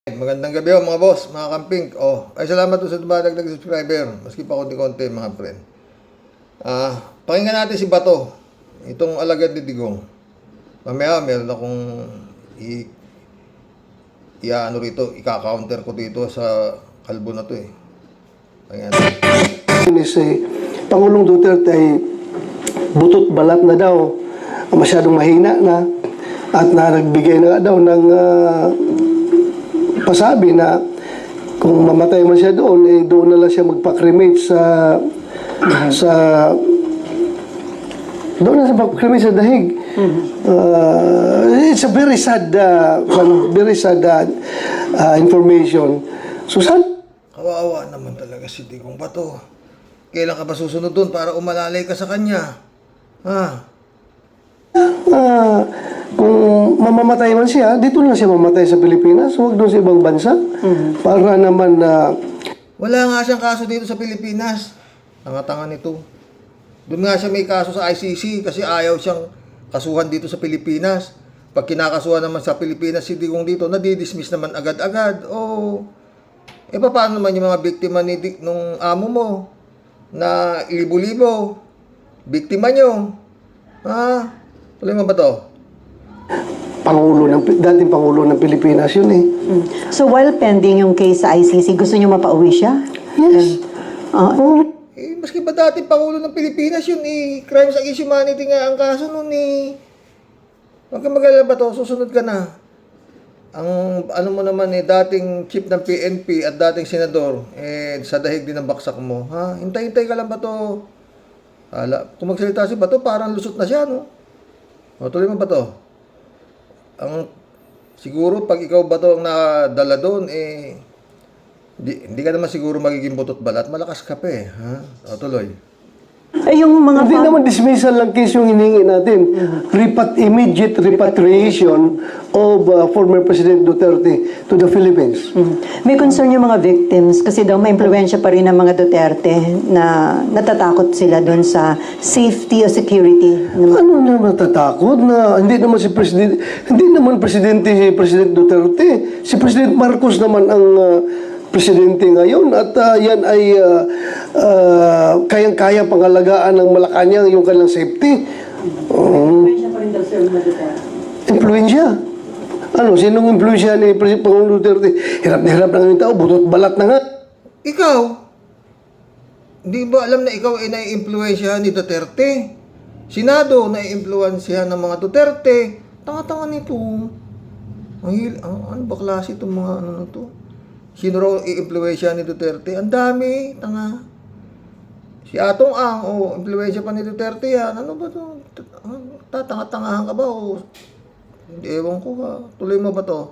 Magandang gabi mga boss, mga kamping. Ay salamat po sa dumadagdag subscriber. Maski pa konti-konti mga friend. Pakinggan natin si Bato. Itong alagad ni Digong. Mamaya meron akong ika-counter ko dito sa kalbo na to eh. Pakinggan natin. Pangulong Duterte ay butot balat na daw. Masyadong mahina na. At nagbigay na daw ng pasabi na kung mamatay man siya doon, eh doon na lang siya magpa-cremate sa doon na siya magpa-cremate sa dahig. It's a very sad information. So Kawawa naman talaga si Digong Bato. Kailan ka ba susunod doon para umalalay ka sa kanya? kung mamamatay man siya, dito na siya mamatay sa Pilipinas, huwag doon sa ibang bansa. Para naman na Wala nga siyang kaso dito sa Pilipinas. Tanga-tanga nito. Doon nga siya may kaso sa ICC kasi ayaw siyang kasuhan dito sa Pilipinas. Pag kinakasuhan naman sa Pilipinas si Digong dito, nadidismiss naman agad-agad. Paano naman yung mga biktima nung amo mo na libo-libo? Biktima nyo. Tuloy mo ba to? dating Pangulo ng Pilipinas yun eh. So while pending yung case sa ICC, gusto niyo mapauwi siya? Yes. Maski ba dati Pangulo ng Pilipinas yun eh. Crimes against humanity nga ang kaso nun eh. Huwag ka mag-alala ba to, susunod ka na. Ang ano mo naman eh, dating chief ng PNP at dating senador, sa dahig din ang baksak mo. Hintay-hintay ka lang ba to? Kung magsalita si Bato, parang lusot na siya, no? Tuloy mo ba to? Siguro pag ikaw ba to ang nakadala doon, hindi ka naman siguro magiging butot balat. Malakas ka pa eh. Tuloy. Yung mga Hindi naman dismissal lang case yung hiningi natin. Immediate repatriation of former President Duterte to the Philippines. May concern yung mga victims kasi daw may impluwensya pa rin ng mga Duterte na natatakot sila doon sa safety o security. Ano naman natatakot na hindi naman presidente si President Duterte. Si President Marcos naman ang presidente ngayon at yan ay kayang-kaya pangalagaan ng Malacanang yung kanilang safety. Impluwensya pa rin daw sir mga Duterte. Impluensya. Sinong impluensya ni Pangulong Duterte? Hirap na hirap na ng tao, butot balat na nga. Ikaw? Hindi ba alam na ikaw ay nai-impluwensyahan ni Duterte? Senado nai-impluwensyahan ng mga Duterte. Tanga-tanga nito. Ano ba klase itong mga ano na to? Sino raw i-impluwensya ni Duterte? Ang dami, tanga. Si Atong Ang, impluwensya pa ni Duterte yan. Ano ba to? Tatanga-tangahan ka ba? Ewan ko ha. Tuloy mo ba to?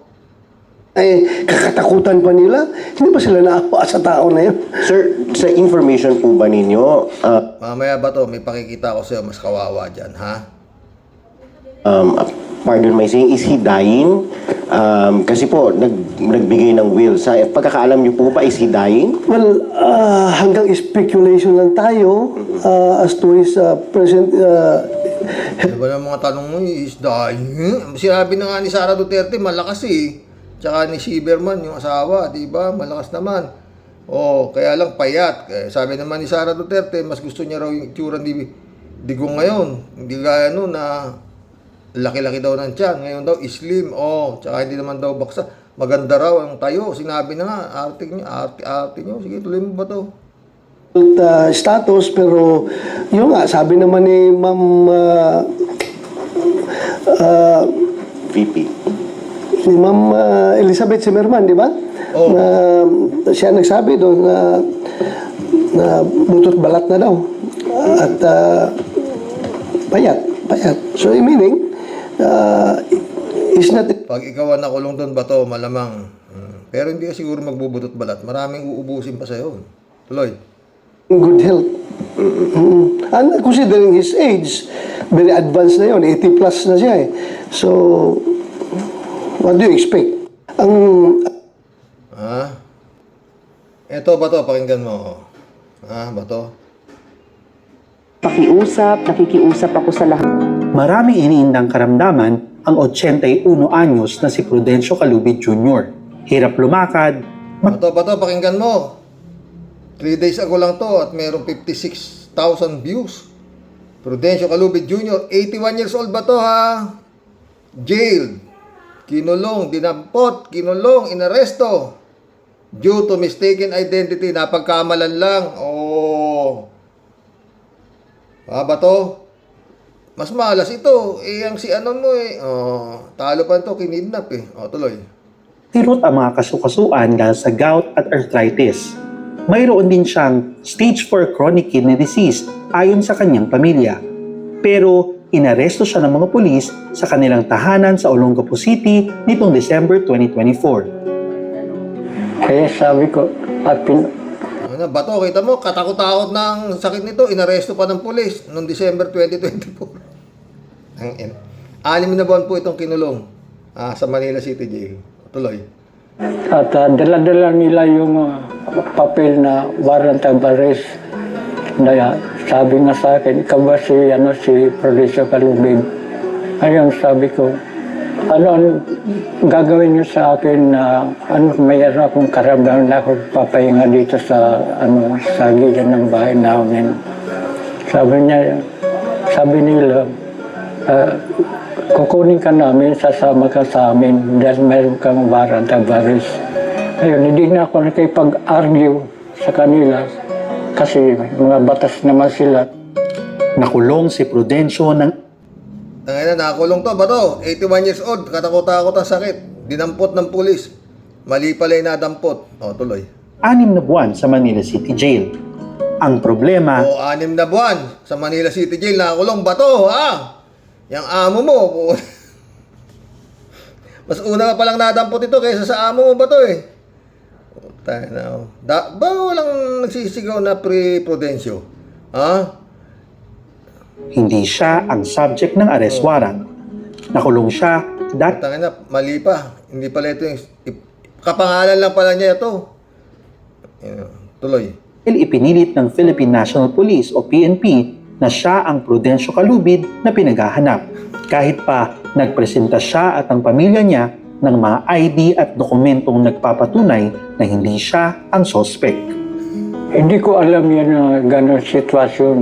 Ay, kakatakutan pa nila. Hindi ba sila naawa sa tao na yun? Sir, sa information po ba ninyo, Mamaya ba to? May pakikita ko sa'yo. Mas kawawa dyan, ha? pardon my saying, is he dying? Kasi po, nagbigay ng will. Sa pagkakaalam niyo po ba, is he dying? Well, hanggang speculation lang tayo as to his present... Ano ba ng mga tanong mo? Is dying? Sinabi na nga ni Sara Duterte, malakas eh. Tsaka ni Silverman, yung asawa, di ba? Malakas naman. Kaya lang payat. Sabi naman ni Sara Duterte, mas gusto niya raw yung itsura ni Digong ngayon. Hindi gaya nun na laki-laki daw ng tiyan. Ngayon daw, slim. Tsaka hindi naman daw baksa. Maganda raw ang tayo. Sinabi na nga, arte nyo. Sige, tuloy mo ba to? status, pero yun nga, sabi naman ni Ma'am VP. ni Ma'am Elizabeth Zimmerman, di ba? Na siya nagsabi doon na butot balat na daw. At payat. So, meaning, is not... Pag ikaw ang nakulong doon ba to, malamang. Pero hindi ka siguro magbubutot balat. Maraming uubusin pa sa'yo. Tuloy. good health. And considering his age, very advanced na yun, 80 plus na siya eh. So, what do you expect? Eto ba to? Pakinggan mo. Ba to? Nakikiusap ako sa lahat. Maraming iniindang karamdaman ang 81 anyos na si Prudencio Calubit Jr. Hirap lumakad, Bato, pakinggan mo. 3 days ago lang to at mayroong 56,000 views. Prudencio Calubid Jr., 81 years old ba to ha? Jailed, kinulong, dinampot, kinulong, inaresto. Due to mistaken identity, napagkamalan lang. Oh. Ba to? Mas malas ito. Ang si ano mo talo pa to, kinidnap tuloy. tirot ang mga kasukasuan dahil sa gout at arthritis. Mayroon din siyang stage 4 chronic kidney disease ayon sa kanyang pamilya. Pero inaresto siya ng mga pulis sa kanilang tahanan sa Olongapo City nitong December 2024. Kaya sabi ko, Bato, kita mo, katakot-takot ng sakit nito, inaresto pa ng pulis noong December 2024. 6 na buwan po itong kinulong sa Manila City Jail. Tuloy. at dala-dala nila yung papel na warrant of arrest. Na sabi nga sa akin, ikaw ba si Prudencio Calubid? Ayun, sabi ko, ano gagawin niyo sa akin na mayroon akong karamdaman na ako papahinga dito sa sa gilid ng bahay namin. Sabi nila, kukunin ka namin, sasama ka sa amin dahil mayroon kang warrant of arrest. Ayun, hindi na ako nakipag-argue sa kanila kasi mga batas naman sila. Nakulong si Prudencio ng Nakakulong to, Bato, 81 years old, katakot-takot ang sakit, dinampot ng pulis. Mali pala yung nadampot. Tuloy. 6 na buwan sa Manila City Jail. Ang problema, 6 na buwan sa Manila City Jail, nakakulong. Bato, yung amo mo. Mas una pa palang nadampot ito kaysa sa amo mo, Bato ba walang nagsisigaw na Prudencio? hindi siya ang subject ng arrest warrant. Nakulong siya dahil Tangina, mali pa. Hindi pala ito yung... Kapangalan lang pala niya ito. Tuloy. ipinilit ng Philippine National Police o PNP na siya ang Prudencio Calubid na pinaghahanap. Kahit pa nagpresenta siya at ang pamilya niya ng mga ID at dokumentong nagpapatunay na hindi siya ang suspect. Hindi ko alam yan na gano'ng sitwasyon.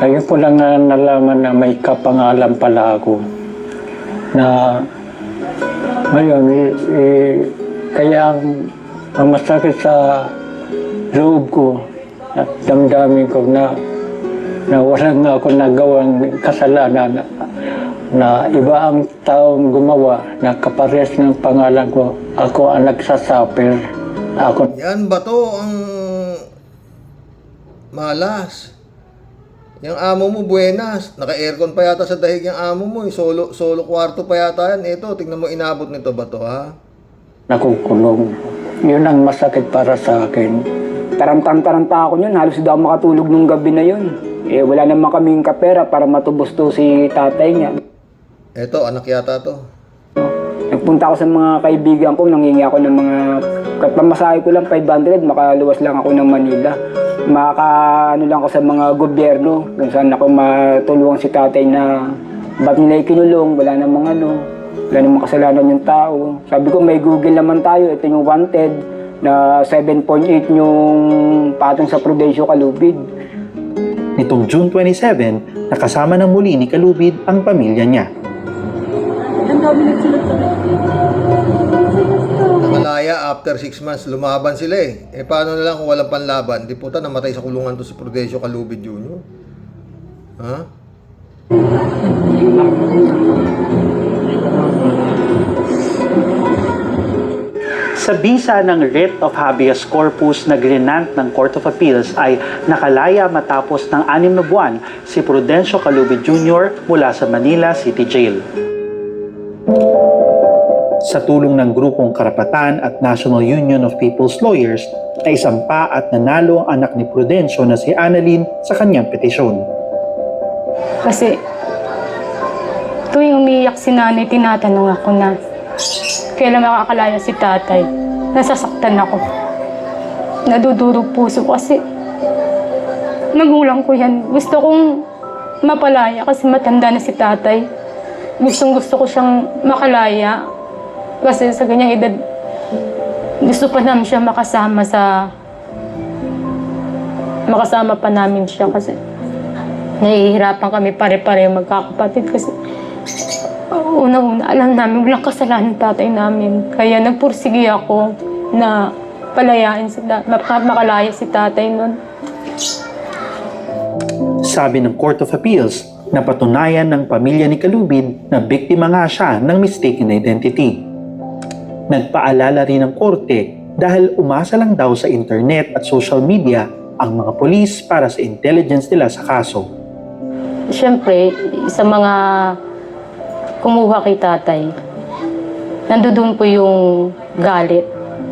Ayun ko lang nalaman na may kapangalan pala ako. Na ngayon, kaya ang masakit sa loob ko at damdamin ko na wala nga ako nagawang kasalanan na iba ang taong gumawa na kapares ng pangalan ko. Ako ang nagsasuffer. Yan, Bato, ang malas. Yung amo mo, buenas. Naka-aircon pa yata sa dahig yung amo mo. Solo kwarto pa yata yan. Ito, tingnan mo, inabot nito, Bato, Nakukulong. Yun ang masakit para sa akin. Tarantang-taranta ako yun. Halos daw makatulog nung gabi na yun. Wala naman kaming kapera para matubos to si tatay niya. Ito, anak yata to. Nagpunta ako sa mga kaibigan ko, nangingi ako ng mga... Pamasahe ko lang 500, makaluwas lang ako ng Manila. Lang ako sa mga gobyerno, kung saan ako matulungan si tatay na ba't nila ikinulong, wala namang kasalanan yung tao. Sabi ko, may Google naman tayo, ito yung wanted na 7.8 yung patong sa Prudencio Calubid. Nitong June 27, nakasama ng muli ni Calubid ang pamilya niya. Nakalaya after 6 months, lumaban sila paano na lang kung walang panlaban? Di puta, namatay sa kulungan to si Prudencio Calubid Jr. Sa bisa ng writ of habeas corpus na grinant ng Court of Appeals ay nakalaya matapos ng 6 na buwan si Prudencio Calubid Jr. mula sa Manila City Jail. Sa tulong ng Grupong Karapatan at National Union of People's Lawyers, ay isampa at nanalo ang anak ni Prudencio na si Annalyn sa kanyang petisyon. Kasi tuwing umiiyak si nanay, tinatanong ako na kailan makakalaya si tatay. Nasasaktan ako. Nadudurog puso ko kasi magulang ko yan. Gusto kong mapalaya kasi matanda na si tatay. Gusto ko siyang makalaya Kasi sa ganyang edad, gusto pa namin siya makasama pa namin siya kasi nahihirapan kami pare-pare magkakapatid kasi unang-una alam namin walang kasalanan ng tatay namin. Kaya nagpursige ako na palayain makalaya si tatay nun. Sabi ng Court of Appeals, napatunayan ng pamilya ni Kalubid na biktima nga siya ng mistaken identity. Nagpaalala rin ng korte dahil umasa lang daw sa internet at social media ang mga polis para sa intelligence nila sa kaso. Siyempre, sa mga kumuha kay tatay, nandoon po yung galit.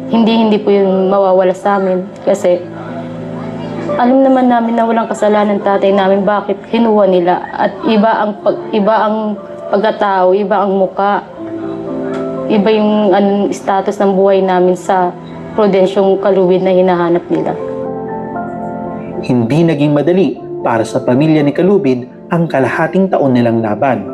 Hindi po yung mawawala sa amin kasi alam naman namin na walang kasalanan tatay namin bakit kinuha nila at iba ang pagkatao, iba ang muka. Iba yung status ng buhay namin sa Prudensyong Kalubid na hinahanap nila. Hindi naging madali para sa pamilya ni Kalubid ang kalahating taon nilang laban.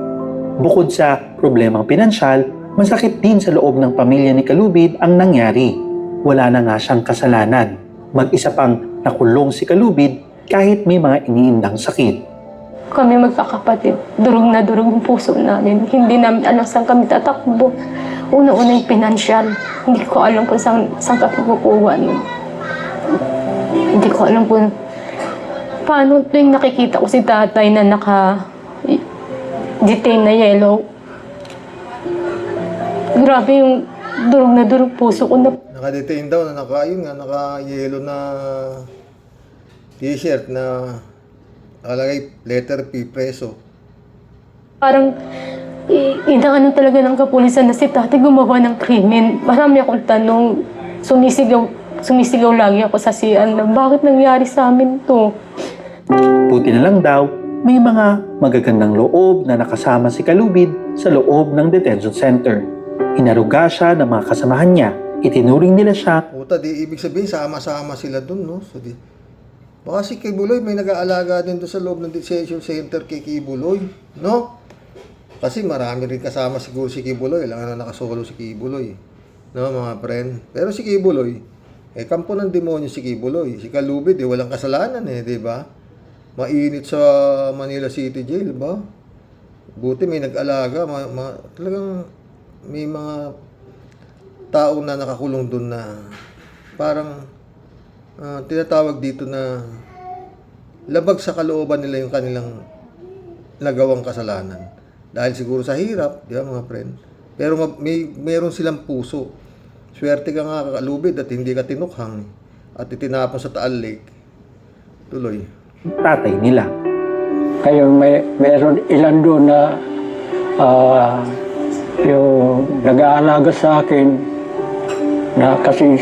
Bukod sa problemang pinansyal, masakit din sa loob ng pamilya ni Kalubid ang nangyari. Wala na nga siyang kasalanan. Mag-isa pang nakulong si Kalubid kahit may mga iniindang sakit. Kami magkakapatid, durog na durog yung puso namin. Hindi namin alam saan kami tatakbo. Una-una yung pinansyal. Hindi ko alam kung saan kami kukuha nun. Hindi ko alam kung paano tuwing nakikita ko si tatay na naka-detain na yellow. Grabe yung durog na durog puso ko na. Naka-detain daw na naka-yellow na t-shirt na nakalagay letter P, preso. Parang inaano talaga ng kapulisan na si tatay gumawa ng krimen. Marami akong tanong, sumisigaw lagi ako sa CN na bakit nangyari sa amin to? Buti na lang daw, may mga magagandang loob na nakasama si Kalubid sa loob ng detention center. Hinaruga siya ng mga kasamahan niya. Itinuring nila siya. Puta, di ibig sabihin sama-sama sila dun, no? So, baka si Kibuloy may nag-aalaga din doon sa loob ng detention center kay Kibuloy, no? Kasi marami rin kasama siguro si Kibuloy, lang na nakasolo si Kibuloy, no mga friend? Pero si Kibuloy, kampo ng demonyo si Kibuloy. Si Kalubid, walang kasalanan di ba? Mainit sa Manila City Jail, ba? Buti may nag-alaga, talagang may mga taong na nakakulong doon na parang tinatawag dito na labag sa kalooban nila yung kanilang nagawang kasalanan. Dahil siguro sa hirap, di ba mga friend? Pero mayroon silang puso. Swerte ka nga Kalubid at hindi ka tinukhang at itinapon sa Taal Lake. Tuloy. Tatay nila. Kaya meron ilan doon na yung nag-aalaga sa akin na kasi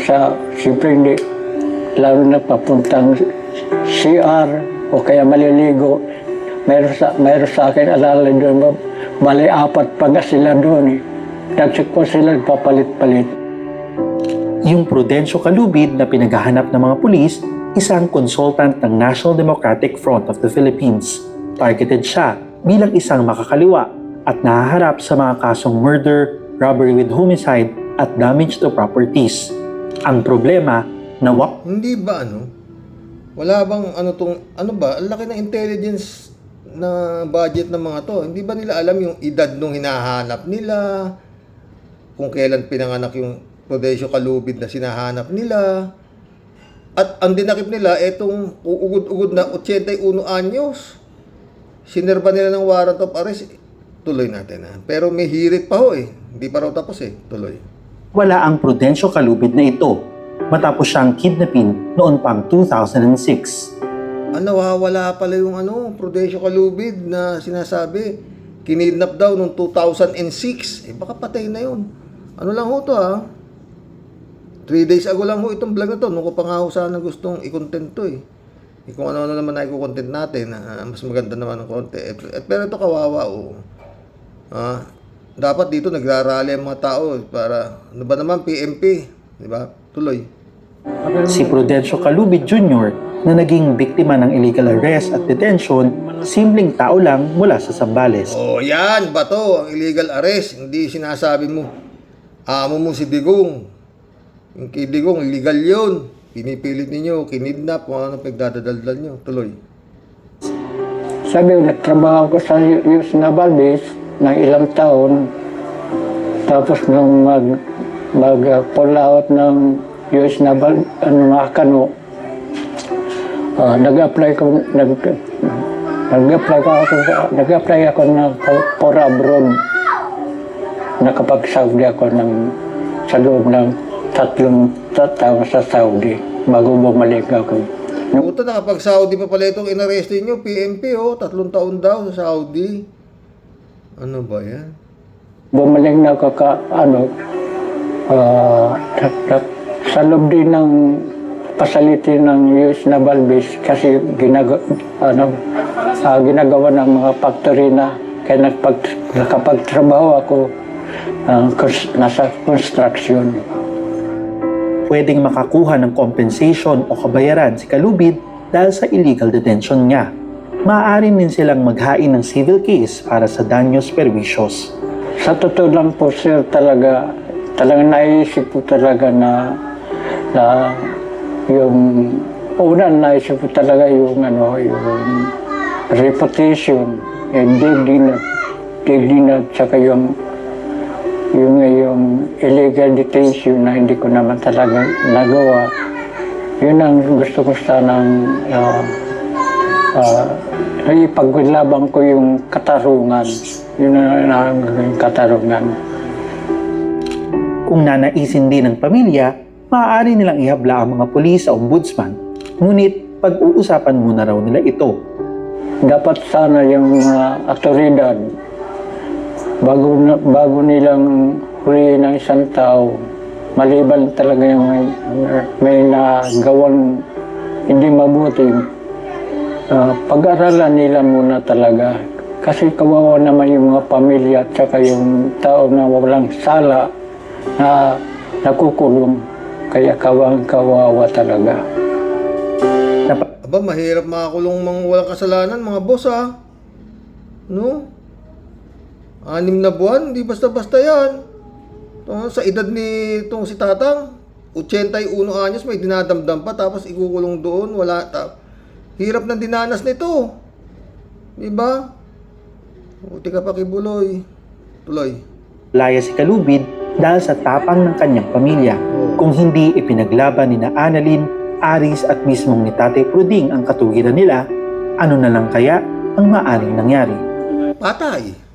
siyempre hindi lalo na papuntang CR o kaya maliligo. Mayroon sa akin alala doon, bali 4 pa nga sila doon. Nagsikot sila, papalit-palit. Yung Prudencio Kalubid na pinaghahanap ng mga pulis, isang consultant ng National Democratic Front of the Philippines. Targeted siya bilang isang makakaliwa at nahaharap sa mga kasong murder, robbery with homicide at damage to properties. Ang problema, hindi ba wala bang ang laki ng intelligence na budget ng mga to. Hindi ba nila alam yung edad nung hinahanap nila, kung kailan pinanganak yung Prudencio Kalubid na sinahanap nila, at ang dinakip nila etong uugod-ugod na 81 anyos. Sinerba nila ng warrant of arrest. Tuloy natin Pero may hirit pa hindi pa raw tapos tuloy. wala ang Prudencio Kalubid na ito matapos siyang kidnapin noon pang 2006. Nawawala pala yung Prudencio Kalubid na sinasabi. Kinidnap daw noong 2006. Baka patay na yun. Lang ho to 3 days ago lang ho itong vlog na to. Nung ko pa nga ho sana gustong i-content to Kung ano naman na i-content natin. Mas maganda naman ng konti. Pero ito kawawa dapat dito nagrarally ang mga tao para ba naman PMP. Diba? Tuloy. Si Prudencio Kalubid Jr. na naging biktima ng illegal arrest at detention, simpleng tao lang mula sa Zambales. Yan ba to? Ang illegal arrest. Hindi sinasabi mo amo mo si Digong. Yung kay Digong, legal yun. Pinipilit ninyo, kinidnap, kung ano pagdadaldal nyo. Tuloy. Sabi, nagtrabaho ko sa US Naval Base ng ilang taon. Tapos nung pull out ng US Naval, mga kano, nag-apply ako for abroad. Nakapag-Saudi ako sa loob ng 3 taon sa Saudi bago bumalik ako. Puta, nakapag-Saudi pa pala itong inarestin nyo, PMP, 3 taon daw sa Saudi. Ano ba yan? Bumalik na ako sa loob din ng facility ng US Naval Base kasi ginagawa ng mga factory na kaya nakapagtrabaho ako nasa construction. Pwedeng makakuha ng compensation o kabayaran si Kalubid dahil sa illegal detention niya. Maaari din silang maghain ng civil case para sa daños perjuicios. Sa totoo lang po sir, talagang naisip po talaga na yung una naisip po talaga yung reputation and dignity tsaka yung illegal detention na hindi ko naman talaga nagawa. Yun ang gusto ko sanang ipaglaban ko yung katarungan. Yun ang katarungan. Kung nanaisin din ng pamilya, maaari nilang ihabla ang mga pulis sa ombudsman. Ngunit pag-uusapan muna raw nila ito. Dapat sana yung otoridad bago nilang huliin ng isang tao, maliban talaga yung may nagawang hindi mabuti, pag-aralan nila muna talaga. Kasi kawawa naman yung mga pamilya at saka yung tao na walang sala na nakukulong. Kaya kawawa talaga. Aba, mahirap makakulong mga walang kasalanan, mga boss No? 6 na buwan, hindi basta-basta yan. Sa edad ni si Tatang, 81 anyos, may dinadamdam pa, tapos ikukulong doon, wala. Hirap ng dinanas nito. Diba? Buti ka pa kibuloy. Tuloy. Laya si Kalubid dahil sa tapang ng kanyang pamilya. Kung hindi ipinaglaban ni na Annalyn, Aris at mismong ni Tatay Pruding ang katuwiran nila, ano na lang kaya ang maaring nangyari? Patay.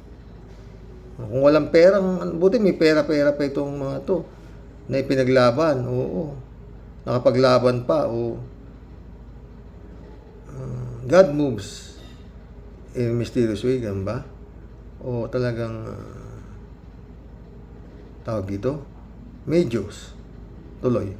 Kung walang pera, buti may pera-pera pa itong mga to na ipinaglaban. Oo. Nakapaglaban pa. Oo. God moves in mysterious way, ganun ba? O talagang tawag dito? May Diyos. Tuloy.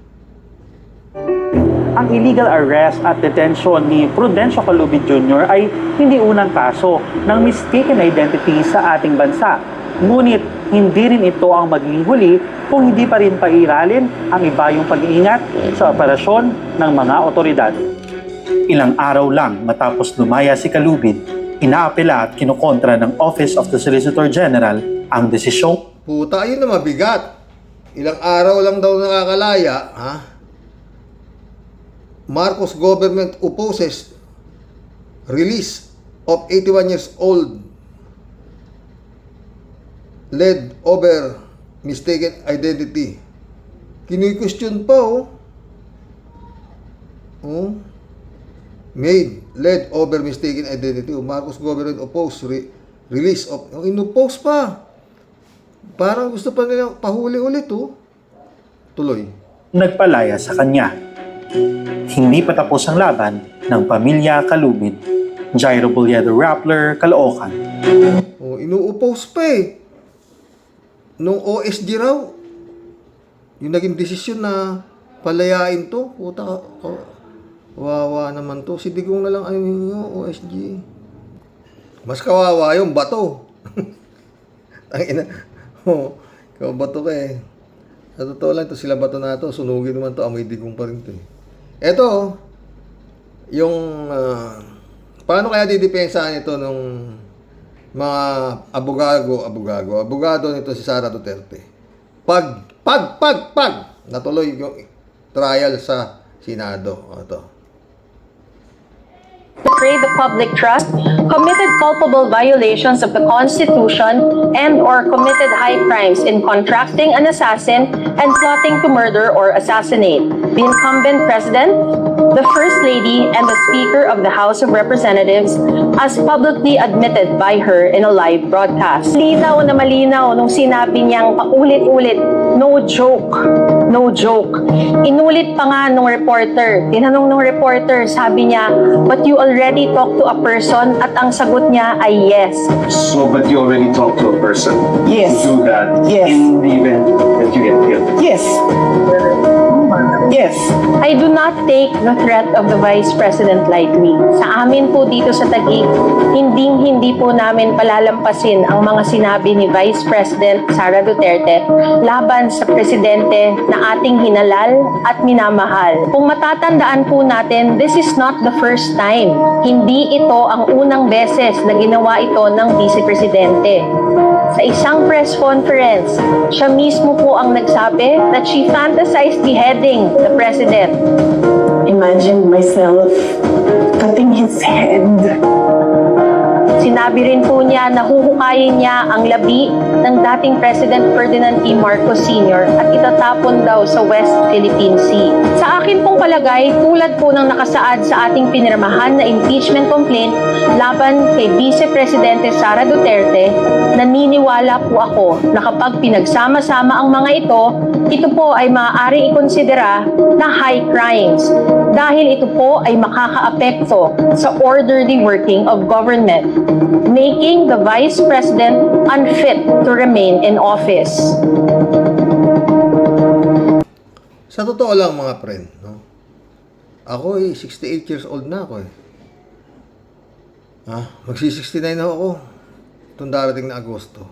Ang illegal arrest at detention ni Prudencio Kalubid Jr. ay hindi unang kaso ng mistaken identity sa ating bansa. Ngunit hindi rin ito ang magiging huli kung hindi pa rin pairalin ang ibayong pag-iingat sa operasyon ng mga otoridad. Ilang araw lang matapos lumaya si Kalubid, inaapela at kinukontra ng Office of the Solicitor General ang desisyong Puta, ayun na mabigat. Ilang araw lang daw nakakalaya, Marcos government opposes release of 81 years old led over mistaken identity. Kini-question pa, made led over mistaken identity. Marcos government oppose release of, inopose pa. Parang gusto pa nila pahuli ulit, Tuloy. nagpalaya sa kanya. Hindi pa tapos ang laban ng pamilya Kalubid. Jairo Boliedo Rappler, Caloocan. Inuoppose pa Nung OSG raw, yung naging desisyon na palayain to, puta, wawa naman to. Si Digong na lang yung OSG. Mas kawawa yung bato. Tangina. Ikaw bato ka Sa totoo lang, ito sila bato na to. Sunugin naman to, amoy Digong pa rin to Ito, yung paano kaya didepensahan ito nung mga abogado nito si Sara Duterte. pag natuloy yung trial sa Senado. Ito. Betrayed the public trust, committed culpable violations of the Constitution, and/or committed high crimes in contracting an assassin and plotting to murder or assassinate the incumbent president, the First Lady, and the Speaker of the House of Representatives, as publicly admitted by her in a live broadcast. Malinaw na malinaw nung sinabi niyang paulit-ulit, no joke, no joke. Inulit pa nga nung reporter, tinanong nung reporter, sabi niya, but you already talked to a person, at ang sagot niya ay yes. So, but you already talked to a person Yes. to do that Yes. in the event that you get killed? Yes. Yes. I do not take the threat of the Vice President lightly. Sa amin po dito sa Taguig, hindi po namin palalampasin ang mga sinabi ni Vice President Sara Duterte laban sa presidente na ating hinalal at minamahal. Kung matatandaan po natin, this is not the first time. Hindi ito ang unang beses na ginawa ito ng Vice Presidente. Sa isang press conference, siya mismo po ang nagsabi that she fantasized beheading the president. Imagine myself cutting his head. Sinabi rin po niya na huhukayin niya ang labi ng dating President Ferdinand E. Marcos Sr. at itatapon daw sa West Philippine Sea. Sa akin pong palagay, tulad po ng nakasaad sa ating pinirmahan na impeachment complaint laban kay Vice Presidente Sara Duterte, naniniwala po ako na kapag pinagsama-sama ang mga ito po ay maaaring ikonsidera na high crimes dahil ito po ay makakaapekto sa orderly working of government, making the Vice President unfit to remain in office. Sa totoo lang mga friend, no? Ako 68 years old na ako magsi-69 na ako itong darating na Agosto.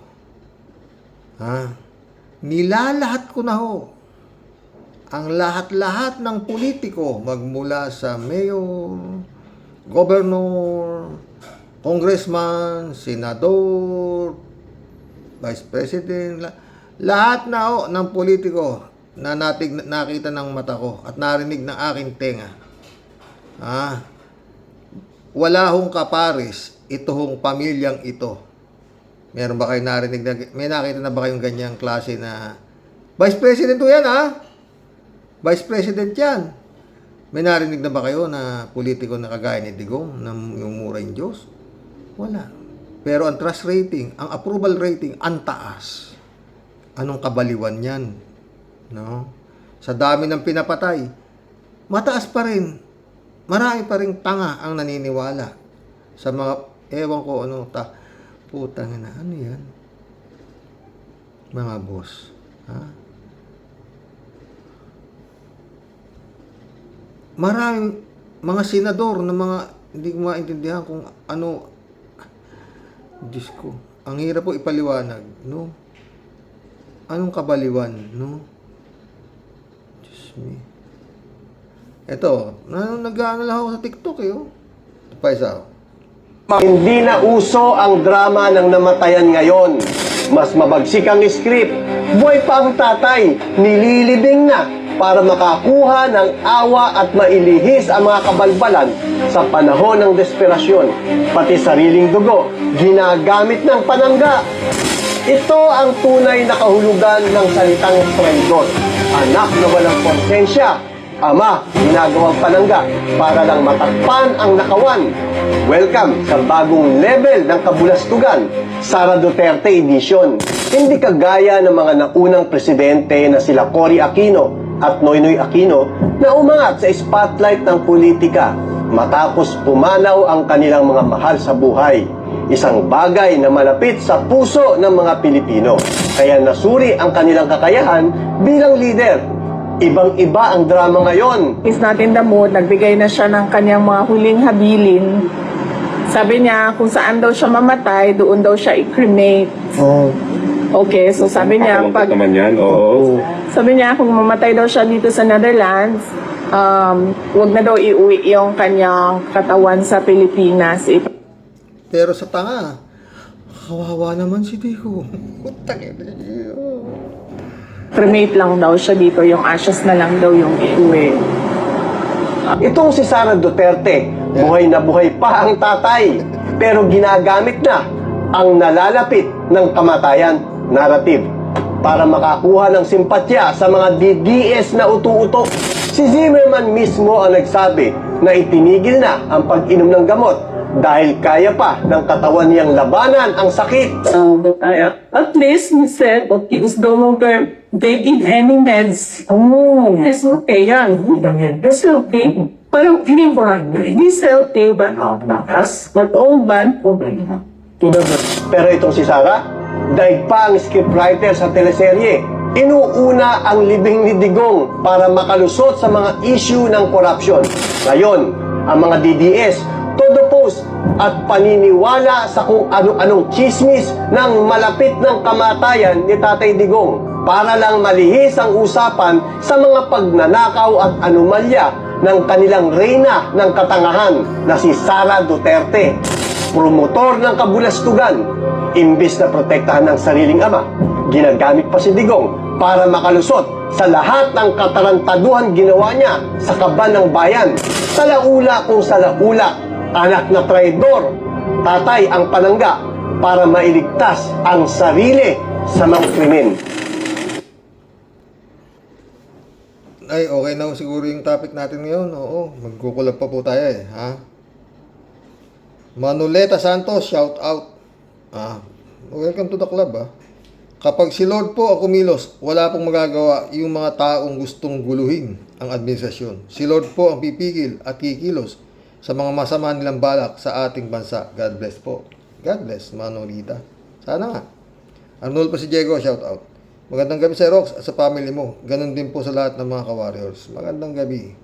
Nilalahat ko na ang lahat-lahat ng politiko, magmula sa mayor, governor, congressman, senador, vice president, lahat na ng politiko na nakita ng mata ko at narinig ng aking tenga. Wala hong kapares, ito hong pamilyang ito. Meron ba kayo narinig may nakita na ba kayong ganyang klase na vice president to yan Vice President yan. May narinig na ba kayo na politiko na kagaya ni Digong na yung mura yung Diyos? Wala. Pero ang trust rating, ang approval rating, ang taas. Anong kabaliwan yan? No? Sa dami ng pinapatay, mataas pa rin. Marami pa rin tanga ang naniniwala sa mga, ewan ko putang ina, ano yan? Mga boss. Maraming mga senador na mga hindi ko maintindihan kung ano. Diyos ko, ang hirap po ipaliwanag, no? Anong kabaliwan, no? Diyos me. Ito, nag-ano lang ako sa TikTok pa isa. Hindi na uso ang drama ng namatayan ngayon. Mas mabagsik ang script. Buhay pa ang tatay, nililibing na para makakuha ng awa at mailihis ang mga kabalbalan sa panahon ng desperasyon. Pati sariling dugo, ginagamit ng panangga. Ito ang tunay na kahulugan ng salitang sweldos. Anak na walang konsensya, ama, ginagawang panangga para lang matakpan ang nakawan. Welcome sa bagong level ng kabulastugan, Sara Duterte Edition. Hindi kagaya ng mga naunang presidente na sila Cory Aquino at Noynoy Aquino na umangat sa spotlight ng politika matapos pumanaw ang kanilang mga mahal sa buhay. Isang bagay na malapit sa puso ng mga Pilipino. Kaya nasuri ang kanilang kakayahan bilang leader. Ibang-iba ang drama ngayon. Is not in the mood, nagbigay na siya ng kanyang mga huling habilin. Sabi niya, kung saan daw siya mamatay, doon daw siya i-cremate. Okay, so sabi niya, sabi niya, kung mamatay daw siya dito sa Netherlands, wag na daw iuwi yung kanyang katawan sa Pilipinas. Pero sa tanga, kawawa naman si Dico. Cremate lang daw siya dito, yung ashes na lang daw yung iuwi. Itong si Sara Duterte, buhay na buhay pa ang tatay, pero ginagamit na ang nalalapit ng kamatayan narrative para makakuha ng simpatya sa mga DDS na utu-uto. Si Zimmerman mismo ang nagsabi na itinigil na ang pag-inom ng gamot dahil kaya pa ng katawan niyang labanan ang sakit. At least he said that he was no longer taking any meds. It's okay yan. It's okay. Parang he's healthy but but old man. Pero itong si Sara, daig pa ang scriptwriter sa teleserye. Inuuna ang libing ni Digong para makalusot sa mga issue ng corruption. Ngayon, ang mga DDS todo post at paniniwala sa kung ano-anong chismis ng malapit ng kamatayan ni Tatay Digong para lang malihis ang usapan sa mga pagnanakaw at anomalya ng kanilang reyna ng katangahan na si Sara Duterte, promotor ng kabulastugan. Imbis na protektahan ng sariling ama, ginagamit pa si Digong para makalusot sa lahat ng katarantaduhan ginawa niya sa kaban ng bayan. Salaula kung salaula, anak na traidor, tatay ang panangga para mailigtas ang sarili sa mga krimen. Ay, okay na siguro yung topic natin ngayon. Oo, magkukulab pa po tayo eh. Ha? Manoleta Santos, shout out. Welcome to the club ha. Kapag si Lord po ang kumilos, wala pong magagawa yung mga taong gustong guluhin ang administrasyon. Si Lord po ang pipigil at kikilos sa mga masama nilang balak sa ating bansa. God bless po. God bless, Manolita. Sana nga. Arnold pa si Diego, shout out. Magandang gabi sa Rox at sa family mo. Ganon din po sa lahat ng mga ka-warriors. Magandang gabi.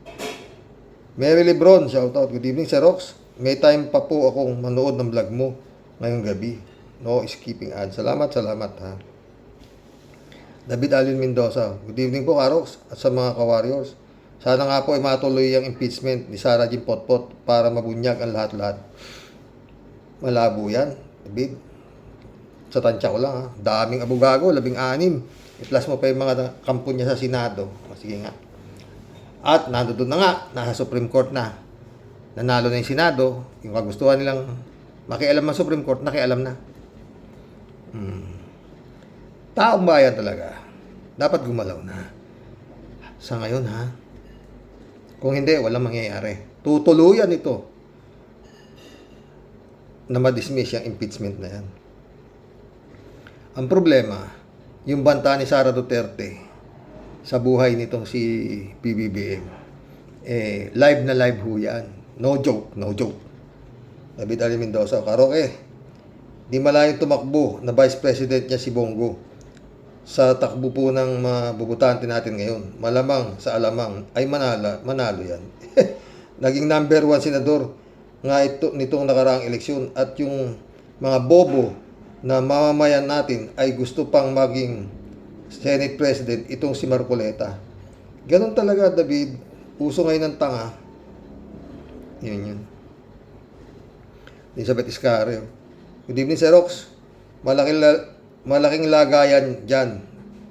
Mary Lebron, shout out. Good evening sa Rox. May time pa po akong manood ng vlog mo ngayong gabi. No skipping ads. Salamat ha. David Alvin Mendoza. Good evening po, Karox, at sa mga ka-warriors. Sana nga po ay matuloy ang impeachment ni Sara Jean Potpot para mabunyag ang lahat-lahat. Malabo yan, David. Sa tansya ko lang ha. Daming abogado, 16. I-plus mo pa yung mga kampo niya sa Senado. Sige nga. At nandoon na nga, nasa Supreme Court na. Nanalo na yung Senado. Yung kagustuhan nilang makialam ang Supreme Court, nakialam na. Taong bayan talaga. Dapat gumalaw na. Sa ngayon ha. Kung hindi, walang mangyayari. Tutuluyan ito na ma-dismiss yung impeachment na yan. Ang problema, yung banta ni Sara Duterte sa buhay nitong si PBBM, live na live ho yan. No joke. David Ali Mendoza, Karoke, di malayong tumakbo na Vice President niya si Bongo sa takbo po ng mga bubutante natin ngayon. Malamang sa alamang ay manalo yan. Naging number 1 senador nga ito nitong nakaraang eleksyon at yung mga bobo na mamamayan natin ay gusto pang maging Senate President itong si Marcoleta. Ganon talaga, David. Uso ngayon ng tanga. Yun. Elizabeth Iscario. Good evening, Sir Rox. Malaking lagayan dyan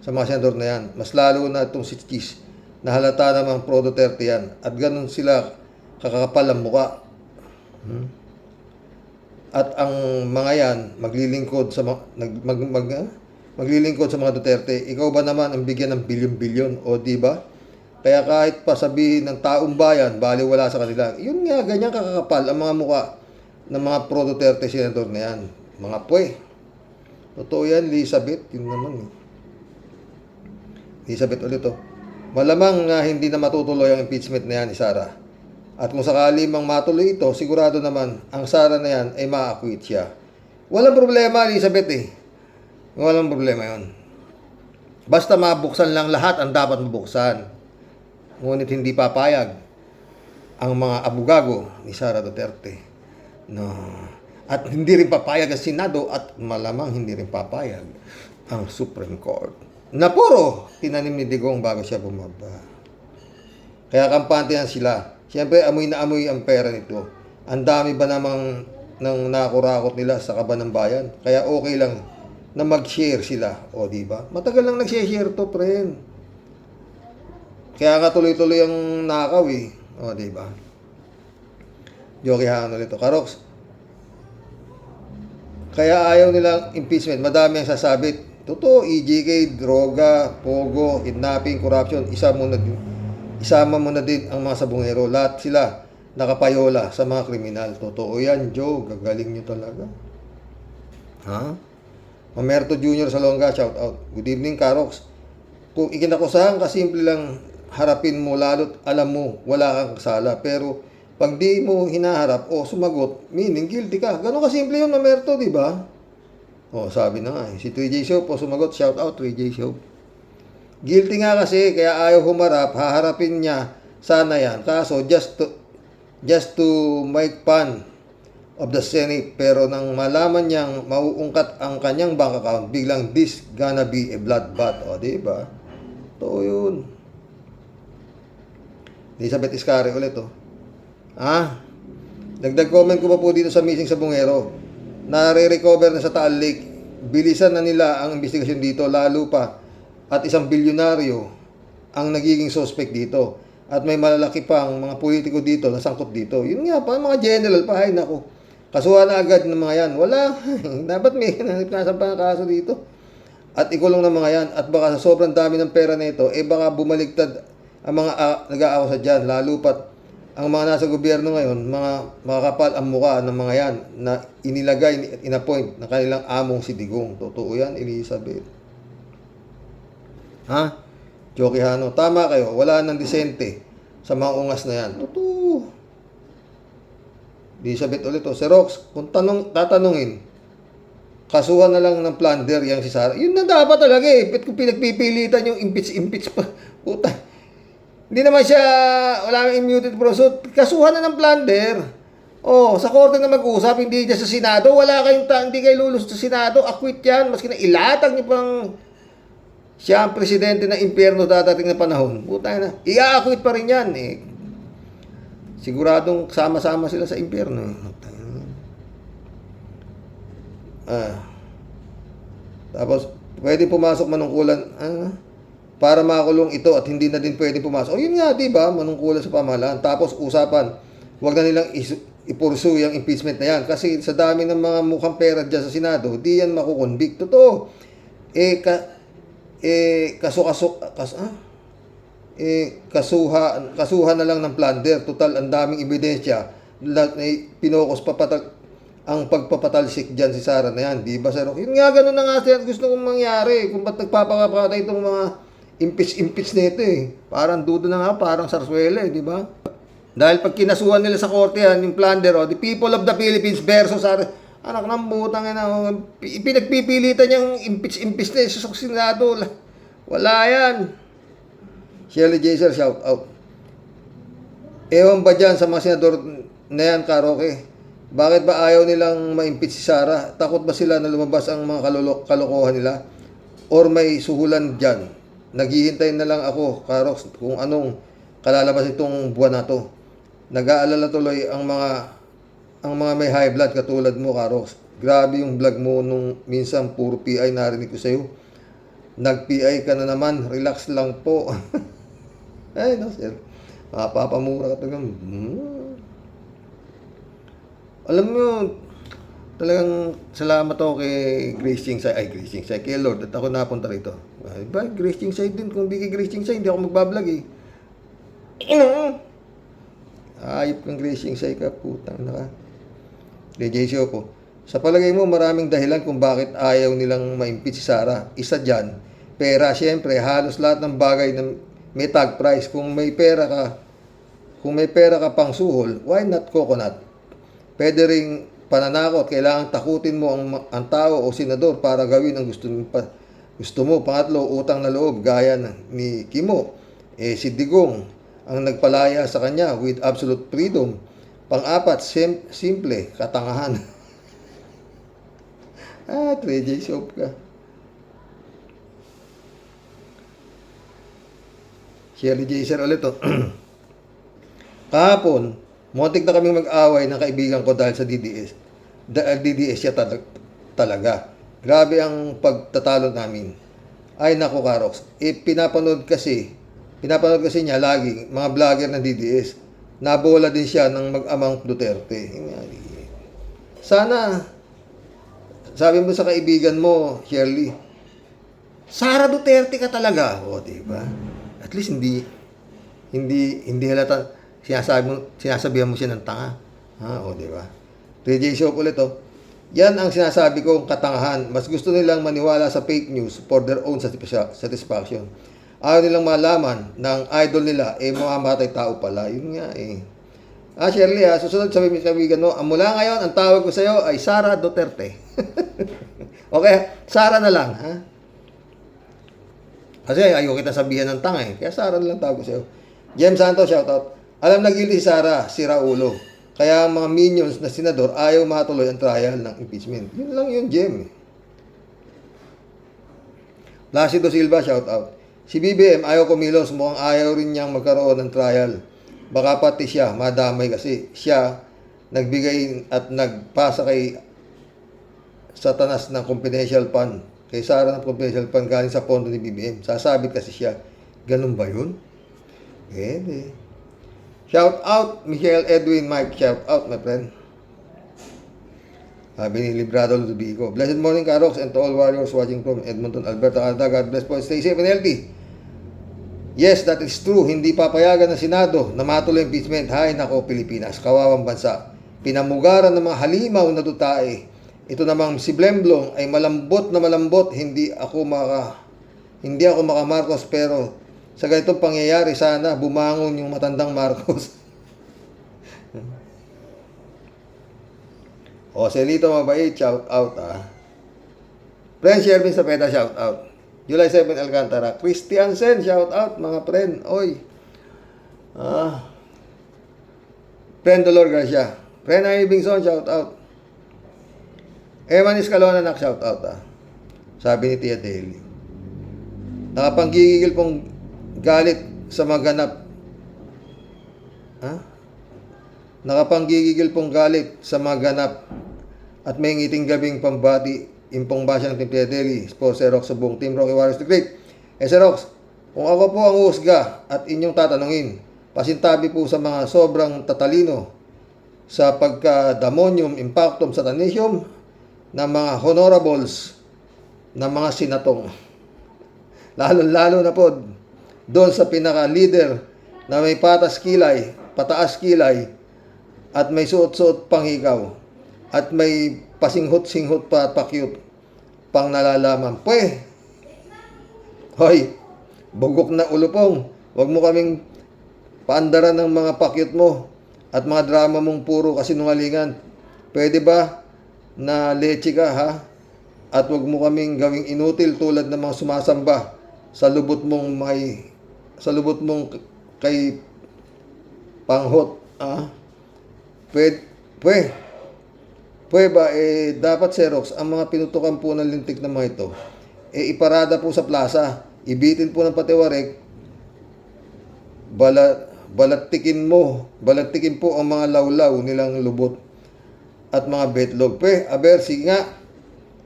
sa mga senador na yan. Mas lalo na itong si Chis na halata namang pro Duterte yan. At ganun sila kakakapal ang muka. At ang mga yan maglilingkod sa maglilingkod sa mga Duterte. Ikaw ba naman ang bigyan ng bilyon-bilyon, o di ba? Kaya kahit pa sabihin ng taong bayan, baliwala sa kanila. Yun nga, ganyan kakakapal ang mga muka ng mga pro Duterte senador na yan. Mga puwe. Totoo yan, Elizabeth. Yun naman. Elizabeth ulit to. Malamang hindi na matutuloy ang impeachment na yan ni Sara. At kung sakali mang matuloy ito, sigurado naman ang Sara na yan ay ma-acquit siya. Walang problema, Elizabeth Walang problema yon. Basta mabuksan lang lahat ang dapat mabuksan. Ngunit hindi papayag ang mga abogado ni Sara Duterte. No. At hindi rin papayag ang Senado at malamang hindi rin papayag ang Supreme Court. Na puro tinanim ni Digong bago siya bumaba. Kaya kampante yan sila. Siyempre, amoy na amoy ang pera nito. Ang dami ba namang nang nakurakot nila sa kaban ng bayan? Kaya okay lang na mag-share sila. O, di ba? Matagal lang nag-share to, friend. Kaya nga tuloy-tuloy ang nakaw eh. O, di ba? Jokehan ulit to. Karoks, kaya ayaw nilang impeachment. Madami ang sasabit. Totoo, EJK, droga, pogo, kidnapping, corruption, isama mo na din ang mga sabungero. Lahat sila nakapayola sa mga kriminal. Totoo yan, Joe. Gagaling nyo talaga. Ha? Mamerto Jr. Salonga, shout out. Good evening, Karoks. Kung ikinakusahan ka, simple lang harapin mo, lalo't alam mo, wala kang kasala. Pero, pag di mo hinaharap o sumagot, meaning guilty ka. Ganun kasimple yun, Mamerto, di ba? O, sabi na nga eh. Si 3J Show po sumagot, shout out 3J Show. Guilty nga kasi, kaya ayaw humarap, haharapin niya sana yan. Kaso, just to make fun of the Senate, pero nang malaman niyang mauungkat ang kanyang bank account, biglang this gonna be a bloodbath. O, di ba? Ito yun. Elizabeth Iscari ulit, oh. Dagdag comment ko pa po dito sa missing sa Bungero. Nare-recover na sa Taal Lake. Bilisan na nila ang investigasyon dito, lalo pa at isang bilyonaryo ang nagiging suspect dito. At may malalaki pang mga politiko dito na sangkot dito. Yun nga pa, mga general pa, ay nako. Kasuhan na agad ng mga yan. Wala. Dapat may nasa pang kaso dito. At ikulong ng mga yan. At baka sa sobrang dami ng pera nito, baka bumaligtad ang mga nag-aawa sa dyan. Lalo pat ang mga nasa gobyerno ngayon, mga makakapal ang mukha ng mga yan na inilagay, inappoint ng kanilang among si Digong. Totoo yan, Elizabeth. Ha? Jokihano, tama kayo. Wala nang disente sa mga ungas na yan. Totoo. Elizabeth ulit, Sir Rox, kung tatanungin, kasuhan na lang ng plunder yang si Sara. Yun na dapat talaga eh. Kung pinagpipilitan yung impeach pa. Puta. Hindi naman siya, wala nang immunity pursuit. Kasuhan na ng plunder. Sa korte na mag-usap, hindi dyan sa Senado. Wala kayong hindi kayo lulus sa Senado. Acquit yan. Maski na ilatag niyo pang siya ang presidente ng impyerno dadating na panahon. Puta na. I-acquit pa rin yan eh. Siguradong sama-sama sila sa impyerno. Tapos, pwede pumasok manungkulan. Para makulong ito at hindi na din pwede pumasok. Yun nga, diba? Manungkulan sa pamahalaan. Tapos, usapan. Huwag na nilang ipursu yung impeachment na yan. Kasi sa dami ng mga mukhang pera dyan sa Senado, di yan makukonvict. Totoo. Kasuhan na lang ng plunder. Total, ang daming ebidensya. Pinokos ang pagpapatalsik dyan si Sara na yan. Diba, Sir? Yun nga, ganun na nga siya gusto kong mangyari. Kung ba't nagpapakapatay itong mga impeach nito eh. Parang dudo na nga, parang Sarsuela eh, di ba? Dahil pag kinasuhan nila sa korte yan, yung plunder, the people of the Philippines versus anak ng butang na, pinagpipilitan yung impeach na sa Senado. Wala yan. Shirley Jaser, shout out. Ewan ba dyan sa mga senador na yan, Karoke? Bakit ba ayaw nilang ma-impeach si Sara? Takot ba sila na lumabas ang mga kalokohan nila? Or may suhulan dyan? Naghihintay na lang ako, Karoks, kung anong kalalabas itong buwan na to. Nag-aalala tuloy ang mga may high blood katulad mo, Karoks. Grabe yung vlog mo nung minsan puro PI narinig ko sa'yo. Nag-PI ka na naman, relax lang po. Ay, no, sir. Mapapamura ka talagang. Alam mo, talagang salamat ako kay Grace Chingsay. Kay Lord, at ako napunta rito. Ba, Grace Chingsay din. Kung di kay Grace Chingsay, hindi ako magbablog eh. Ayop kang Grace Chingsay ka, putang na ka. DJ Show po. Sa palagay mo, maraming dahilan kung bakit ayaw nilang ma-impeach si Sara. Isa dyan, pera. Siyempre, halos lahat ng bagay na may tag price. Kung may pera ka pang suhol, why not coconut? Pwede ring pananakot, kailangan takutin mo ang tao o senador para gawin ang gusto mo. Pangatlo, utang na loob, gaya ni Kimo. Si Digong ang nagpalaya sa kanya with absolute freedom. Pang-apat, simple, katangahan. 3J soap ka. Shirley Jaser ulit to. Kahapon, muntik na kaming mag-away ng kaibigan ko dahil sa DDS. DDS siya talaga. Grabe ang pagtatalo namin. Ay nako, Karox. Pinapanood kasi niya lagi mga vlogger ng DDS. Nabola din siya ng mag-amang Duterte. Sana, sabi mo sa kaibigan mo, Shirley, Sara Duterte ka talaga. O, diba? At least hindi halata sinasabihan mo siya ng tanga. O, diba? 3J Show ulit, Yan ang sinasabi kong katangahan. Mas gusto nilang maniwala sa fake news for their own satisfaction. Ayaw nilang malaman na ang idol nila mamamatay tao pala. Yun nga Shirley, susunod sabi sa kaibigan mo, mula ngayon, ang tawag ko sa iyo ay Sara Duterte. Okay, Sara na lang, Kasi ayaw kita sabihan ng tanga Kaya Sara na lang tawag ko sa iyo. James Santos, shoutout. Alam na guilty si Sara, sira ulo. Kaya ang mga minions na senador ayaw matuloy ang trial ng impeachment. Yun lang yun, Jem. Placido Silva, shoutout. Si BBM ayaw kumilos, mukhang ayaw rin niyang magkaroon ng trial. Baka pati siya, madamay kasi siya nagbigay at nagpasa kay Satanas ng confidential fund. Kay Sara ng confidential fund galing sa pondo ni BBM. Sasabit kasi siya. Ganun ba yun? Pwede. Shout out, Michael Edwin Mike. Shout out, my friend. Sabi ni Librado Ludovico. Blessed morning, Karox, and to all warriors watching from Edmonton, Alberta, Canada. God bless po. Stay safe and healthy. Yes, that is true. Hindi papayagan ng Senado na matuloy impeachment. Hay nako, Pilipinas. Kawawang bansa. Pinamugaran ng mga halimaw na dutae. Ito namang si Blemblong ay malambot na malambot. Hindi ako maka Marcos, pero sa ganitong pangyayari, sana bumangon yung matandang Marcos. Celito mabait, shout out Friend Shervin Sapeta, shout out. July 7 Alcantara. Christiansen, shout out mga friend. Oy. Friend Dolor Garcia. Friend Ibingson, shout out. Eman Escalona, shout out Sabi ni Tia Deli. Nakapanggigigil pong galit sa maganap. Nakapanggigigil pong galit sa maganap at may ngiting gabing pambati impong basya ng Team Deli po Sir Rox sa buong Team Rocky Warriors the Great. Sir Rox, kung ako po ang uhusga at inyong tatanungin, pasintabi po sa mga sobrang tatalino sa pagka-damonium impactum satanisium ng mga honorables ng mga sinatong. Lalo na po doon sa pinaka-leader na may pataas kilay, at may suot-suot pang higaw, at may pasinghot-singhot pa at pakyut, pang nalalaman. Hoy, bugok na ulupong, wag mo kaming paandaran ng mga pakyut mo at mga drama mong puro kasinungalingan. Pwede ba na leche ka, At wag mo kaming gawing inutil tulad ng mga sumasamba sa lubot mong kay panghot. Pwede ba, dapat Xerox, ang mga pinutukan po ng lintik na mga ito, iparada po sa plaza, ibitin po ng patiwarek, balatikin po ang mga lawlaw nilang lubot at mga betlog. Sige nga,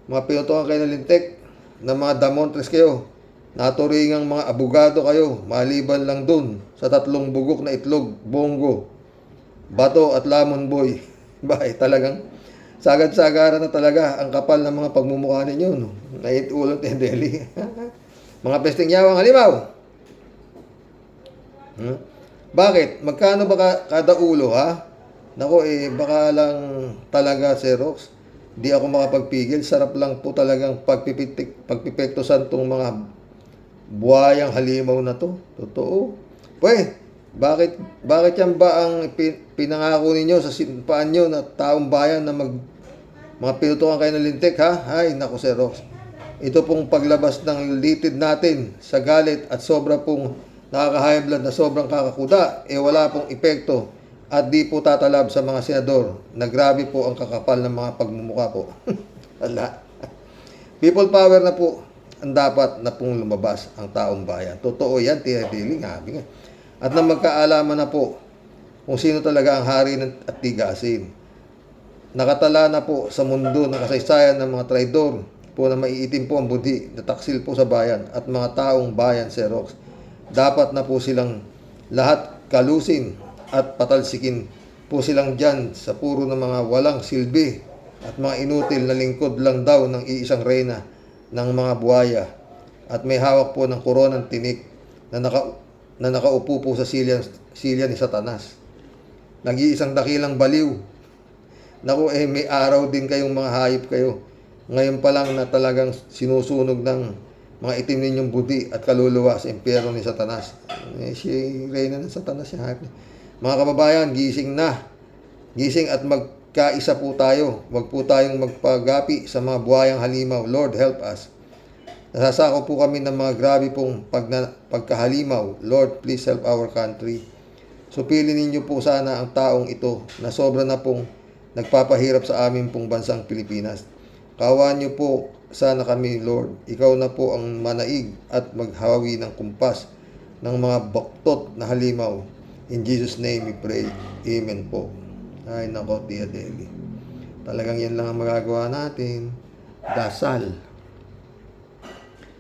mga pinutukan kayo ng lintik, na mga damontres kayo, naturingang mga abogado kayo, maliban lang dun sa 3 bugok na itlog, bongo, bato at lamon boy. Talagang sagad-sagara na talaga ang kapal ng mga pagmumukha ninyo, no? Naitulot Deli. Mga pesting yawang halimaw. Bakit? Magkano ba kada ulo, Nako, baka lang talaga, Xerox. Di ako makapagpigil. Sarap lang po talagang pagpipektosan tong mga buhayang halimaw na to. Totoo. Bakit yan ba ang pinangako ninyo sa simpaan nyo na taong bayan na mga pinutukan kayo ng lintik, Ay, naku, Xerox. Ito pong paglabas ng litid natin sa galit at sobra pong nakaka-high blood na sobrang kakakuda, wala pong epekto at di po tatalab sa mga senador na grabe po ang kakapal ng mga pagmumukha po. Wala. People power na po ang dapat na pong lumabas ang taong bayan. Totoo yan, Deli, nga. At na magkaalaman na po kung sino talaga ang hari at tigasin. Nakatala na po sa mundo ng kasaysayan ng mga traidor, po na maiitim po ang budi na taksil po sa bayan at mga taong bayan, Sir Rox. Dapat na po silang lahat kalusin at patalsikin po silang dyan sa puro ng mga walang silbi at mga inutil na lingkod lang daw ng iisang reyna ng mga buhaya at may hawak po ng koronang tinik na nakaupo po sa silya ni Satanas. Nag-iisang dakilang baliw. Naku, may araw din kayong mga hayop kayo. Ngayon pa lang na talagang sinusunog ng mga itim ninyong budi at kaluluwa sa impyerno ni Satanas. Si reyna ng Satanas yung hayop. Mga kababayan, gising na. Gising at magkaisa po tayo. Huwag po tayong magpagapi sa mga buhayang halimaw. Lord, help us. Nasasako po kami ng mga grabe pong pagkahalimaw. Lord, please help our country. Supilin ninyo po sana ang taong ito na sobra na pong nagpapahirap sa amin pong bansang Pilipinas. Kaawaan niyo po sana kami, Lord. Ikaw na po ang manaig at maghawi ng kumpas ng mga baktot na halimaw. In Jesus' name we pray. Amen po. Ay nako, Tia Deli. Talagang yan lang ang magagawa natin. Dasal.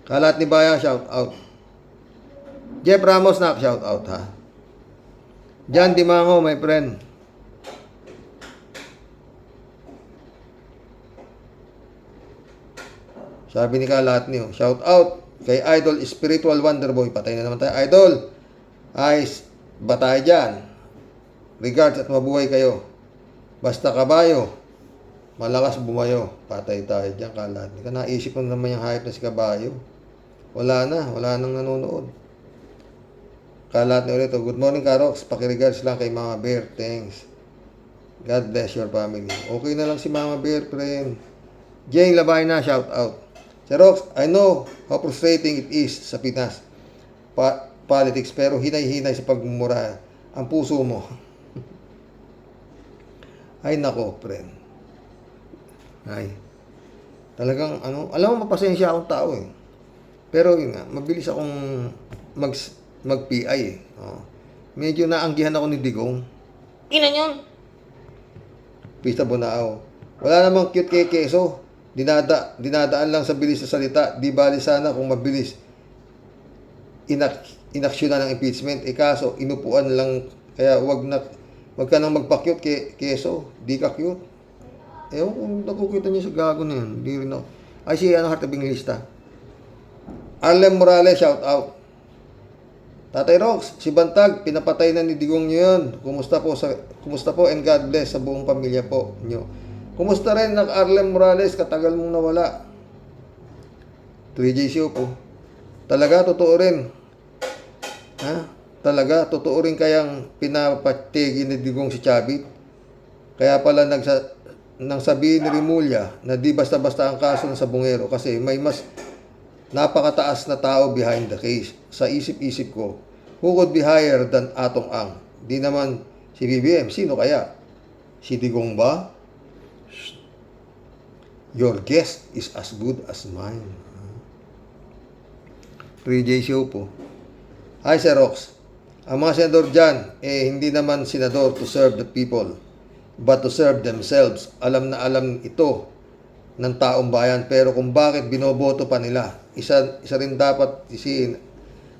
Kalat ni Baya, shout out. Jeff Ramos na, shout out ha. Jan Dimango, my friend. Sabi ni Kalat niyo, shout out kay Idol Spiritual Wonder Boy. Patay na naman tayo. Idol, ay batay dyan. Regards at mabuhay kayo. Basta kabayo, malakas bumayo. Patay tayo dyan, Kalat. Hindi ka naisip mo naman yung hype na si Kabayo. Wala nang nanonood. Kalat na ulit. Good morning, Karox. Pakiregards lang kay Mama Bear. Thanks. God bless your family. Okay na lang si Mama Bear, friend. Jane Labay na, shout out. Sir Rox, I know how frustrating it is sa Pinas. Politics, pero hinay-hinay sa pagmumura ang puso mo. Ay nako, friend. Ay. Talagang, alam mo, mapasensya akong tao eh. Pero yun nga, mabilis akong mag-PI eh. Medyo naanggihan ako ni Digong. Ina yun! Pista Bonao. Wala namang cute kay Keso. Dinadaan lang sa bilis sa salita. Di bali sana kung mabilis inaksyonan ng impeachment. Kaso, inupuan lang. Kaya wag ka nang magpa-cute kay Keso. Di ka cute. Ewan kung nakukita niyo sa gago na yun. Di rin ako. Ay, si Hartabing Lista. Arlem Morales, shout out. Tatay Rox, si Bantag, pinapatay na ni Digong niyo yun. Kumusta po and God bless sa buong pamilya po niyo. Kumusta rin ng Arlem Morales, katagal mong nawala. 3J Show po. Talaga, totoo rin. Ha? Talaga, totoo rin kayang pinapatigi ni Digong si Chavit. Kaya pala nang sabihin ni Rimulya na di basta-basta ang kaso ng Sabungero kasi may mas napakataas na tao behind the case. Sa isip-isip ko, who could be higher than Atong Ang? Di naman si BBM. Sino kaya? Si Digong ba? Your guess is as good as mine. 3J Show po. Hi, Sir Rox. Ang mga senador dyan, hindi naman senador to serve the people, but to serve themselves. Alam na alam ito ng taong bayan, pero kung bakit binoboto pa nila, isa rin dapat isiin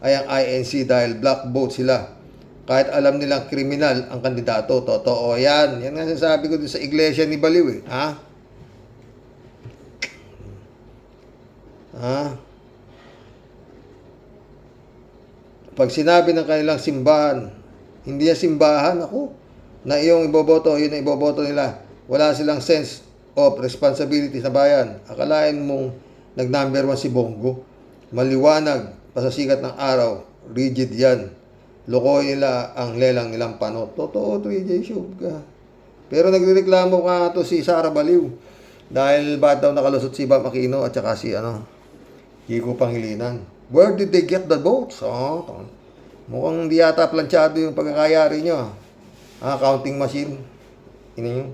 ay ang INC dahil black vote sila. Kahit alam nilang kriminal ang kandidato. Totoo yan. Yan nga sasabi ko din sa iglesia ni Baliw eh. Pag sinabi ng kanilang simbahan, hindi yan simbahan ako, na iyong iboboto, yun ang iboboto nila. Wala silang sense of responsibility sa bayan. Akalain mong nag-number 1 si Bongo. Maliwanag, pasasikat ng araw, rigid yan. Lokohin nila ang lelang nilang panot. Totoo, 3J Show ka. Pero nagrereklamo ka to si Sara Baliw. Dahil ba daw nakalusot si Bam Aquino at saka si Kiko Pangilinan. Where did they get the votes? Mukhang di yata planchado yung pagkakayari nyo. Counting machine. Ina nyo.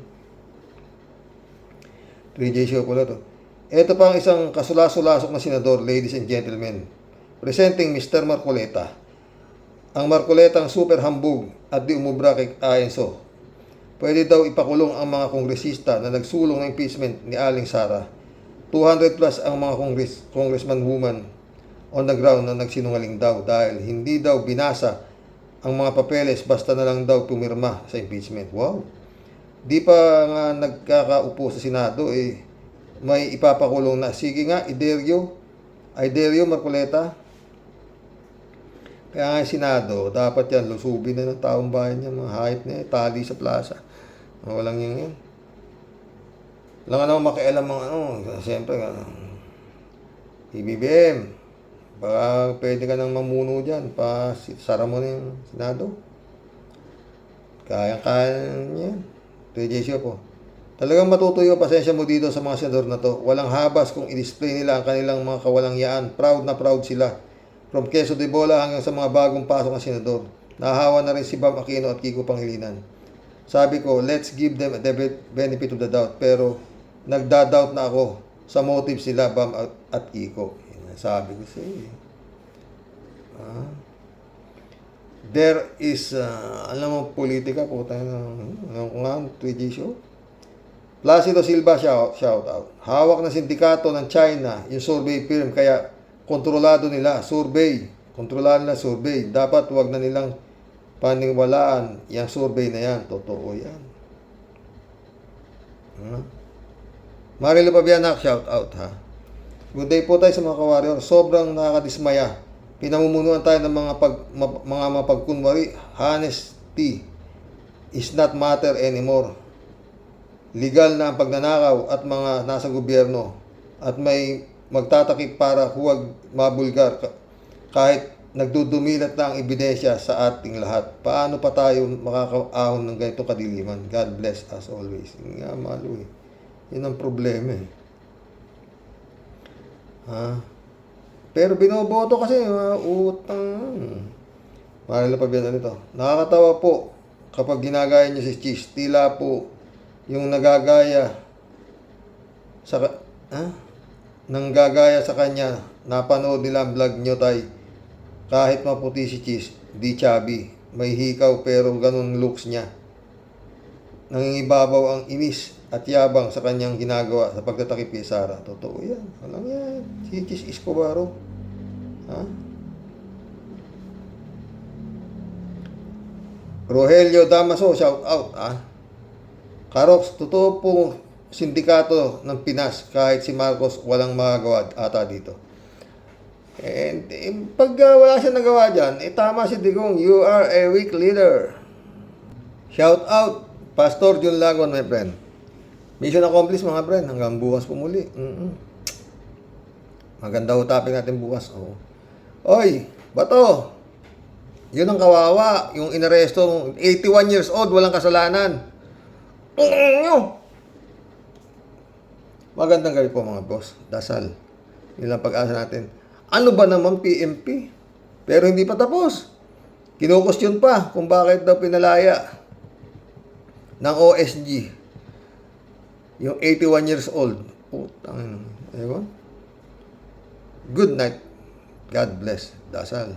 3J Show pala to. Ito pa ang isang kasulasolasok na senador, ladies and gentlemen. Presenting Mr. Marcoleta. Ang Marcoletang super hambog at di umubra kay Ayenso. Pwede daw ipakulong ang mga kongresista na nagsulong ng impeachment ni Aling Sara. 200 plus ang mga congressman woman on the ground na nagsinungaling daw dahil hindi daw binasa ang mga papeles basta na lang daw pumirma sa impeachment. Wow! Di pa nga nagkakaupo sa Senado, may ipapakulong na. Sige nga, Idelio Marcoleta. Kaya nga yung Senado, dapat yan, lusubin na ng taong bayan niya, mga hayop na yan, tali sa plaza. Walang yan. Wala nga naman makialam ang siyempre, PBBM, baka pwede ka nang mamuno dyan, sara mo na yung Senado. Kaya-kaya niyan. TJC po. Talagang matutuyo, pasensya mo dito sa mga senador na to. Walang habas kung i-display nila ang kanilang mga kawalangyaan. Proud na proud sila. From Quezon de Bola hanggang sa mga bagong pasok ng senador. Nahawa na rin si Bam Aquino at Kiko Pangilinan. Sabi ko, let's give them the benefit of the doubt. Pero nagda-doubt na ako sa motives nila, Bam at Kiko. Sabi ko siya. There is, alam mo, politika po tayo ng 3G show. Placido Silva, shout out. Hawak na sindikato ng China, yung survey firm, kaya kontrolado nila, survey. Dapat wag na nilang paniwalaan yung survey na yan. Totoo yan. Marilo Pabianak, shout out ha. Good day po tayo sa mga kawarrior. Sobrang nakakadismaya. Pinamumunuan tayo ng mga mapagkunwari. Honesty is not matter anymore. Legal na ang pagnanakaw at mga nasa gobyerno at may magtatakip para huwag mabulgar kahit nagdudumilat na ang ebidensya sa ating lahat. Paano pa tayo makakaahon ng ganitong kadiliman? God bless us always. Yun nga, malo eh. Yun ang problema eh. Pero binoboto kasi utang. Marila pa biyan nito. Nakakatawa po kapag ginagaya niyo si Cheese. Tila po yung nagagaya sa kanya. Napanood nila ang vlog niyo tay. Kahit maputi si Cheese, di chubby. May hikaw pero ganun looks niya. Nangingibabaw ang inis at yabang sa kanyang ginagawa sa pagtatakip kay Sara. Totoo yan. Walang yan. Si Cheese Escobaro. Rogelio Damaso, shout out. Karox, totoo po sindikato ng Pinas kahit si Marcos walang magagawa ata dito. And pag wala siya nagawa dyan, tama si Digong, you are a weak leader. Shout out, Pastor Jun Lagon, my friend. Mission accomplished mga friend, hanggang bukas po muli. Maganda topic natin bukas. Oy, bato. Yun ang kawawa, yung inaresto, 81 years old, walang kasalanan. Magandang gabi po mga boss. Dasal. Yun lang pag-asa natin. Ano ba naman PMP? Pero hindi pa tapos. Kinukustyon pa kung bakit daw pinalaya ng OSG yung 81 years old. Putang ina. Ewan. Good night. God bless. Dasal.